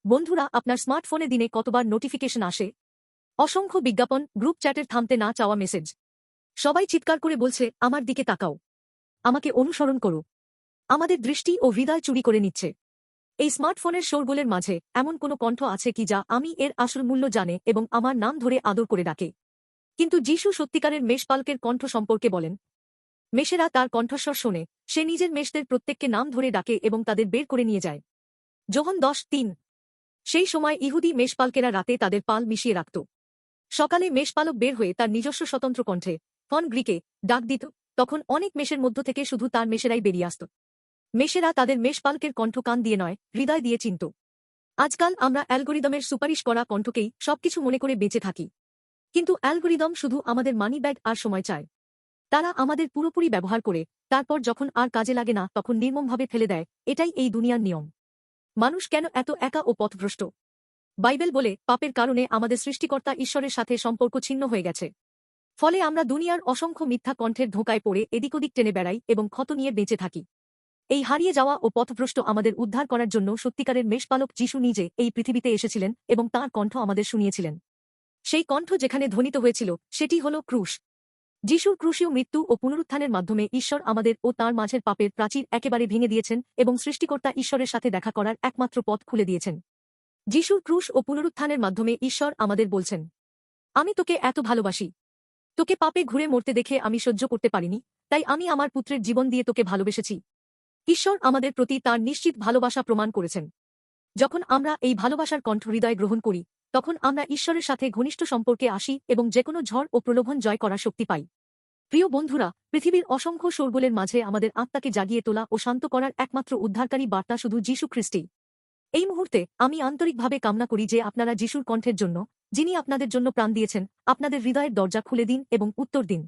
বন্ধুরা, আপনার স্মার্টফোনে দিনে কতবার নোটিফিকেশন আসে? অসংখ্য বিজ্ঞাপন, গ্রুপ চ্যাটের থামতে না চাওয়া মেসেজ। সবাই চিৎকার করে বলছে, আমার দিকে তাকাও, আমাকে অনুসরণ করো। আমাদের দৃষ্টি ও হৃদয় চুরি করে নিচ্ছে। এই স্মার্টফোনের শোরগোলের মাঝে এমন কোনো কণ্ঠ আছে কি যা আমি এর আসল মূল্য জানে এবং আমার নাম ধরে আদর করে ডাকে? কিন্তু যিশু সত্যিকারের মেষপালকের কণ্ঠ সম্পর্কে বলেন। মেষেরা তার কণ্ঠস্বর শোনে, সে নিজের মেষদের প্রত্যেককে নাম ধরে ডাকে এবং তাদের বের করে নিয়ে যায়। যোহন 10:3। সেই সময় ইহুদি মেষপালকেরা রাতে তাদের পাল মিশিয়ে রাখত। সকালে মেষপালক বের হয়ে তার নিজস্ব স্বতন্ত্র কণ্ঠে ফন গ্রিকে ডাক দিত। তখন অনেক মেষের মধ্য থেকে শুধু তার মেষেরাই বেরিয়ে আসত। মেষেরা তাদের মেষপালকের কণ্ঠ কান দিয়ে নয়, হৃদয় দিয়ে চিনত। আজকাল আমরা অ্যালগোরিদমের সুপারিশ করা কণ্ঠকেই সবকিছু মনে করে বেঁচে থাকি। কিন্তু অ্যালগোরিদম শুধু আমাদের মানি ব্যাগ আর সময় চায়। তারা আমাদের পুরোপুরি ব্যবহার করে, তারপর যখন আর কাজে লাগে না তখন নির্মমভাবে ফেলে দেয়। এটাই এই দুনিয়ার নিয়ম। মানুষ কেন এত একা ও পথভ্রষ্ট? বাইবেল বলে, পাপের কারণে আমাদের সৃষ্টিকর্তা ঈশ্বরের সাথে সম্পর্ক ছিন্ন হয়ে গেছে। ফলে আমরা দুনিয়ার অসংখ্য মিথ্যা কণ্ঠের ধোঁকায় পড়ে এদিক ওদিক টেনে বেড়াই এবং ক্ষত নিয়ে বেঁচে থাকি। এই হারিয়ে যাওয়া ও পথভ্রষ্ট আমাদের উদ্ধার করার জন্য সত্যিকারের মেষপালক যিশু নিজে এই পৃথিবীতে এসেছিলেন এবং তাঁর কণ্ঠ আমাদের শুনিয়েছিলেন। সেই কণ্ঠ যেখানে ধ্বনিত হয়েছিল সেটি হল ক্রুশ। যিশুর ক্রুশীয় মৃত্যু ও পুনরুত্থানের মাধ্যমে ঈশ্বর আমাদের ও তাঁর মাঝের পাপের প্রাচীর একেবারে ভেঙে দিয়েছেন এবং সৃষ্টিকর্তা ঈশ্বরের সাথে দেখা করার একমাত্র পথ খুলে দিয়েছেন। যিশুর ক্রুশ ও পুনরুত্থানের মাধ্যমে ঈশ্বর আমাদের বলছেন, আমি তোকে এত ভালোবাসি। তোকে পাপে ঘুরে মরতে দেখে আমি সহ্য করতে পারিনি, তাই আমি আমার পুত্রের জীবন দিয়ে তোকে ভালোবেসেছি। ঈশ্বর আমাদের প্রতি তাঁর নিশ্চিত ভালোবাসা প্রমাণ করেছেন। যখন আমরা এই ভালোবাসার কণ্ঠ হৃদয়ে গ্রহণ করি, তখন আমরা ঈশ্বরের সাথে ঘনিষ্ঠ সম্পর্কে আসি এবং যেকোনো ঝড় ও প্রলোভন জয় করার শক্তি পাই। প্রিয় বন্ধুরা, পৃথিবীর অসংখ্য শোরগোলের মাঝে আমাদের আত্মাকে জাগিয়ে তোলা ও শান্ত করার একমাত্র উদ্ধারকারী বার্তা শুধু যিশু খ্রিস্টই। এই মুহূর্তে আমি আন্তরিকভাবে কামনা করি যে আপনারা যিশুর কণ্ঠের জন্য, যিনি আপনাদের জন্য প্রাণ দিয়েছেন, আপনাদের হৃদয়ের দরজা খুলে দিন এবং উত্তর দিন।